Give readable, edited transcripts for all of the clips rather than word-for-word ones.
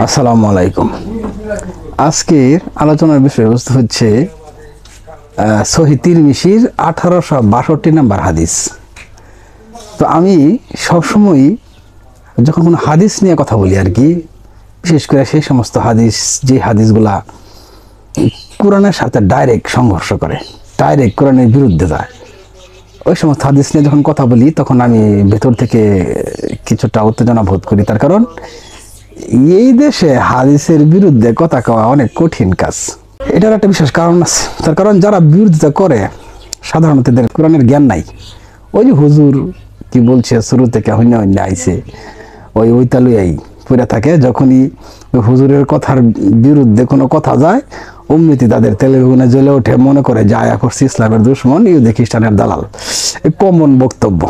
আসসালামু আলাইকুম। আজকের আলোচনার বিষয়বস্তু হচ্ছে সহিহ তিরমিজির 1862 নম্বর হাদিস। তো আমি সবসময় যখন কোনো হাদিস নিয়ে কথা বলি আর কি, বিশেষ করে সেই সমস্ত হাদিস যে হাদিসগুলা কোরআনের সাথে ডাইরেক্ট সংঘর্ষ করে, ডাইরেক্ট কোরআনের বিরুদ্ধে যায়, ওই সমস্ত হাদিস নিয়ে যখন কথা বলি তখন আমি ভেতর থেকে কিছুটা উত্তেজনা বোধ করি। তার কারণ এই দেশে হাদিসের বিরুদ্ধে কথা কওয়া অনেক কঠিন কাজ। এটার একটা বিশেষ কারণ আছে। তার কারণ যারা বিরোধিতা করে সাধারণত এদের কোরআনের জ্ঞান নাই। ওই যে হুজুর কি বলছে শুরু থেকে হইনা হইনা আইছে, ওই তালুয়াই পড়ে থাকে। যখনই ওই হুজুরের কথার বিরুদ্ধে কোনো কথা যায় অমৃতি তাদের তেলে বেগুনে জ্বলে ওঠে, মনে করে যে আয়া করছে ইসলামের দুশ্মন, ইহুদি খ্রিস্টানের দালাল। এই কমন বক্তব্য।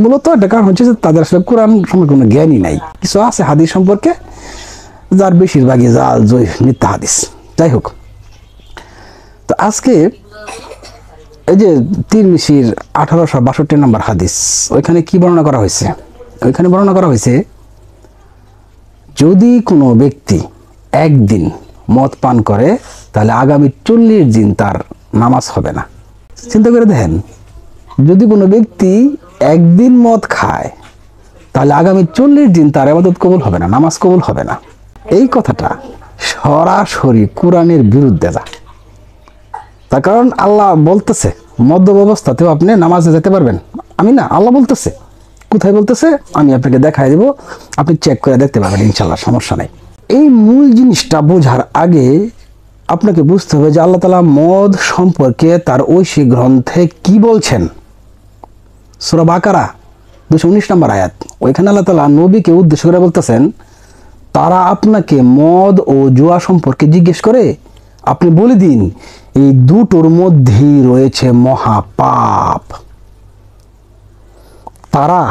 মূলত একটা কারণ হচ্ছে যে তাদের আসলে কোরআন সম্পর্কে কোনো জ্ঞানই নাই। কিছু আছে হাদিস সম্পর্কে, যার বেশিরভাগই জাল জয় মিথ্যা হাদিস। যাই হোক, তো আজকে এই যে তিরমিজির 1862 নম্বর হাদিস, ওইখানে কি বর্ণনা করা হয়েছে? ওইখানে বর্ণনা করা হয়েছে, যদি কোনো ব্যক্তি একদিন মদ পান করে তাহলে আগামী 40 দিন তার নামাজ হবে না। চিন্তা করে দেখেন, যদি কোনো ব্যক্তি একদিন মদ খায় তাহলে আগামী 40 দিন তার ইবাদত কবুল হবে না, নামাজ কবুল হবে না। এই কথাটা সরাসরি কোরআনের বিরুদ্ধে যায়। তার কারণ আল্লাহ বলতেছে মদ্যপ অবস্থাতেও আপনি নামাজে যেতে পারবেন। আমি না, আল্লাহ বলতেছে। কোথায় বলতেছে আমি আপনাকে দেখাই দেব, আপনি চেক করে দেখতে পারবেন, ইনশাল্লাহ, সমস্যা নেই। এই মূল জিনিসটা বোঝার আগে আপনাকে বুঝতে হবে যে আল্লাহ তাআলা মদ সম্পর্কে তার ঐশী গ্রন্থে কি বলছেন। সূরা বাকারা 219 নম্বর আয়াত, ওইখানে আল্লাহ তাআলা নবীকে উদ্দেশ্য করে বলতেছেন, তারা আপনাকে মদ ও জুয়া সম্পর্কে জিজ্ঞেস করে, আপনি বলে দিন এই দুটোর মধ্যেই রয়েছে মহাপাপ। তারা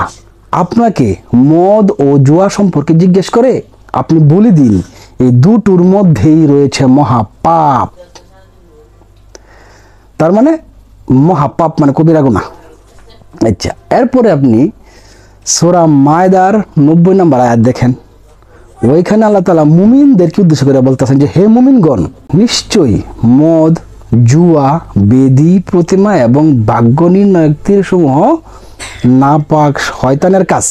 আপনাকে মদ ও জুয়া সম্পর্কে জিজ্ঞেস করে, আপনি বলে দিন এই দুটোর মধ্যেই রয়েছে মহাপাপ। তার মানে মহাপাপ মানে কবিরা গুনাহ। আচ্ছা, এরপরে আপনি সূরা মায়দার 90 নম্বর আয়াত দেখেন। ওইখানে আল্লাহ তাআলা মুমিনদেরকে উদ্দেশ্য করে বলতেছেন যে হে মুমিনগণ, নিশ্চয়ই মদ, জুয়া, বেদী, প্রতিমা এবং ভাগ্য নির্ণায়ক তীরসমূহ নাপাক শয়তানের কাজ।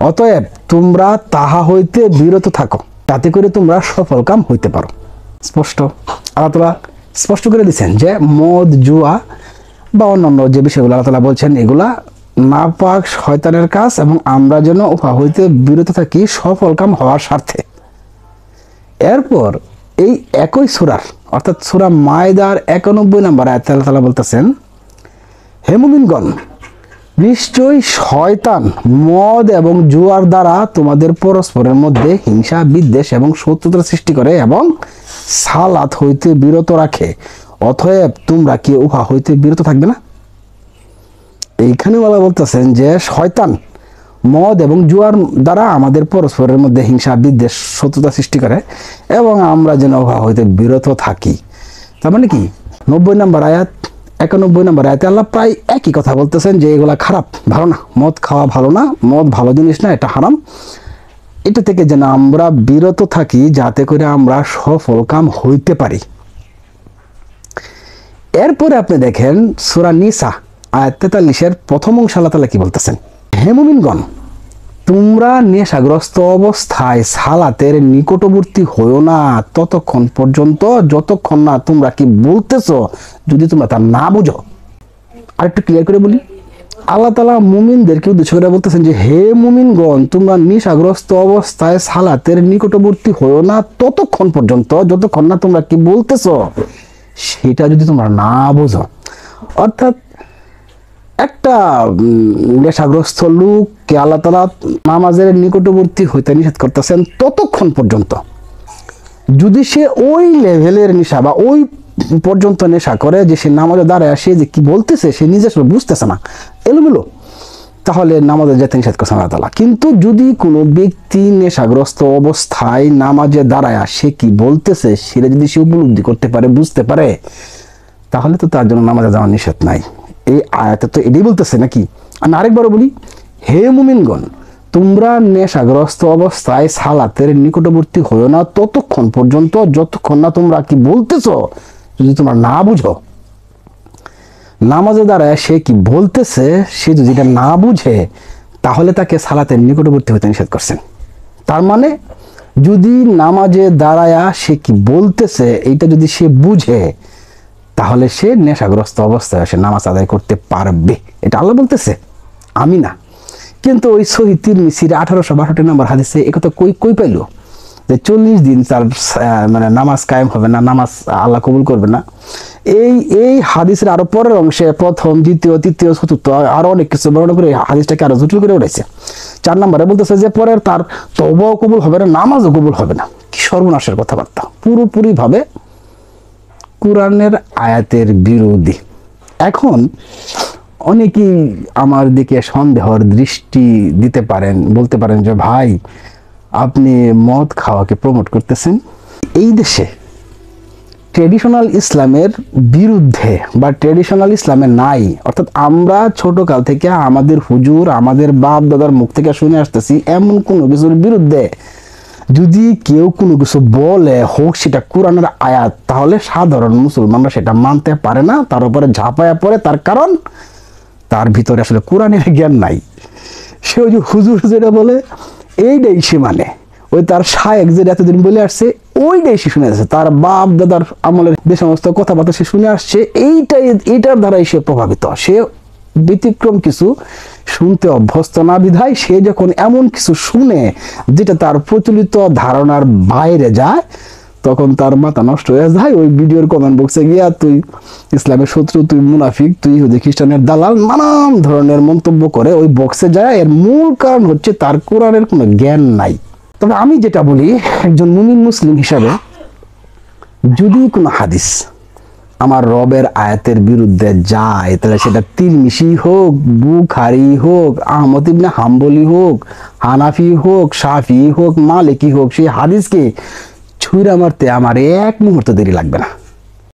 অতএব তোমরা তাহা হইতে বিরত থাকো, তাতে করে তোমরা সফল কাম হইতে পারো। স্পষ্ট, আল্লাহ তাআলা স্পষ্ট করে দিচ্ছেন যে মদ, জুয়া বা অন্যান্য যে বিষয়গুলো আল্লাহ তাআলা বলছেন এগুলা নাপাক শয়তানের কাজ, এবং আমরা যেন উহা হইতে বিরত থাকি সফল কাম হওয়ার স্বার্থে। এরপর এই একই সূরার অর্থাৎ সূরা মায়দার 91 নম্বর আয়াতে আল্লাহ তাআলা বলতেছেন, হে মুমিনগণ, নিশ্চয়ই শয়তান মদ এবং জুয়ার দ্বারা তোমাদের পরস্পরের মধ্যে হিংসা, বিদ্বেষ এবং শত্রুতা সৃষ্টি করে এবং সালাত হইতে বিরত রাখে। অতএব তোমরা কি উহা হইতে বিরত থাকবে না? এইখানে বলা বলতেছেন যে শয়তান মদ এবং জুয়ার দ্বারা আমাদের পরস্পরের মধ্যে হিংসা, বিদ্বেষ, শত্রুতা সৃষ্টি করে এবং আমরা যেন উহা হইতে বিরত থাকি। তার মানে কি 90 নম্বর আয়াত 91 নম্বর আয়াতে আল্লাহ প্রায় একই কথা বলতেছেন যে এগুলা খারাপ, ভালো না, মদ খাওয়া ভালো না, মদ ভালো জিনিস না, এটা হারাম। এটা থেকে যেন আমরা বিরত থাকি যাতে করে আমরা সফল কাম হইতে পারি। এরপরে আপনি দেখেন সূরা নিসা আয়াত 43-এর প্রথম অংশ আল্লাহ তাআলা কি বলতেছেন, হে মুমিনগণ, তোমরা নেশাগ্রস্ত অবস্থায় সালাতের নিকটবর্তী হইও না ততক্ষণ পর্যন্ত যতক্ষণ না তোমরা কি বলতেছো যদি তোমরা তা না বুঝো। আরেকটু ক্লিয়ার করে বলি, আল্লাহ তাআলা মুমিনদেরকে উদ্দেশ্য করে বলতেছেন যে হে মুমিনগণ, তোমরা নেশাগ্রস্ত অবস্থায় সালাতের নিকটবর্তী হইও না ততক্ষণ পর্যন্ত যতক্ষণ না তোমরা কি বলতেছো সেটা যদি তোমরা না বুঝো। অর্থাৎ একটা নেশাগ্রস্ত লোককে আল্লাহ তাআলা নামাজের নিকটবর্তী হইতে নিষেধ করতেছেন ততক্ষণ পর্যন্ত। যদি সে ওই লেভেলের নেশা বা ওই পর্যন্ত নেশা করে যে সে নামাজে দাঁড়ায় সে যে কি বলতেছে সে নিজে আসলে বুঝতেছে না, এলোমেলো, তাহলে নামাজে যেতে নিষেধ করছেন আল্লাহ তাআলা। কিন্তু যদি কোনো ব্যক্তি নেশাগ্রস্ত অবস্থায় নামাজে দাঁড়ায় সে কি বলতেছে সেটা যদি সে উপলব্ধি করতে পারে, বুঝতে পারে, তাহলে তো তার জন্য নামাজে যাওয়া নিষেধ নাই। এই আয়াতে তো এটাই বলতেছে নাকি। আমি আরেকবারও বলি, হে মুমিনগণ, তোমরা নেশাগ্রস্ত অবস্থায় সালাতের নিকটবর্তী হও না ততক্ষণ পর্যন্ত যতক্ষণ না তোমরা কি বলতেছো যদি তোমরা না বুঝো। নামাজে দাঁড়ায় সে কি বলতেছে সে যদি এটা না বুঝে তাহলে তাকে সালাতের নিকটবর্তী হতে নিষেধ করছেন। তার মানে যদি নামাজে দাঁড়ায়া সে কি বলতেছে এইটা যদি সে বুঝে তাহলে সে নেশাগ্রস্ত অবস্থায় সে নামাজ আদায় করতে পারবে, এটা আল্লাহ বলতেছে, আমি না। কিন্তু ওই সহিহ তিরমিজির 1862 নম্বর হাদিসে একথা কই পাইল যে 40 দিন তার মানে নামাজ কায়েম হবে না, নামাজ আল্লাহ কবুল করবে না। এই হাদিসের আরো পরের অংশে প্রথম, দ্বিতীয়, তৃতীয়, চতুর্থ আরো অনেক কিছু বর্ণনা করে হাদিসটাকে আরো জটিল করে উঠেছে। 4 নম্বরে বলতেছে যে পরের তার তওবাও কবুল হবে না, নামাজও কবুল হবে না। কি সর্বনাশের কথাবার্তা, পুরোপুরি ভাবে কোরআনের আয়াতের বিরোধী। এখন অনেকেই আমার দিকে সন্দেহের দৃষ্টি দিতে পারেন, বলতে পারেন যে ভাই আপনি মদ খাওয়াকে প্রমোট করতেছেন। এই দেশে ট্রেডিশনাল ইসলামের বিরুদ্ধে বা ট্রেডিশনাল ইসলামে নাই, অর্থাৎ আমরা ছোটকাল থেকে আমাদের হুজুর আমাদের বাপ দাদার মুখ থেকে শুনে আসতেছি এমন কোনো কিছুর বিরুদ্ধে যদি কেউ কোনো কিছু বলে হোক সেটা কোরআনের আয়াত, তাহলে সাধারণ মুসলমানরা সেটা মানতে পারে না, তার উপরে ঝাঁপায়া পড়ে। তার কারণ তার ভিতরে আসলে কোরআনের জ্ঞান নাই। সে ওই যে হুজুর যেটা বলে এইটাই সে মানে, ওই তার শায়েক যেটা এতদিন বলে আসছে ওইটাই সে শুনে আসছে, তার বাপ দাদার আমলের যে সমস্ত কথাবার্তা সে শুনে আসছে এইটার দ্বারাই সে প্রভাবিত। সে ব্যতিক্রম কিছু শুনতে অভ্যস্ত না বিধায় সে যখন এমন কিছু শুনে যেটা তার প্রচলিত ধারণার বাইরে যায় তখন তার মাথা নষ্ট হয়ে যায়। ওই ভিডিওর কমেন্ট বক্সে গিয়া তুই ইসলামের শত্রু, তুই মুনাফিক, তুই ইহুদি খ্রিস্টানের দালাল, নানান ধরনের মন্তব্য করে ওই বক্সে যায়। এর মূল কারণ হচ্ছে তার কোরআনের কোনো জ্ঞান নাই। তবে আমি যেটা বলি, একজন মুমিন মুসলিম হিসাবে যদি কোনো হাদিস আমার রবের আয়াতের বিরুদ্ধে যায় তাহলে সেটা তিরমিজি হোক, বুখারী হোক, আহমদ ইবনে হাম্বলি হোক, হানাফি হোক, শাফি হোক, মালিকি হোক, সেই হাদিসকে ছুঁড়া মারতে আমার এক মুহূর্ত দেরি লাগবে না।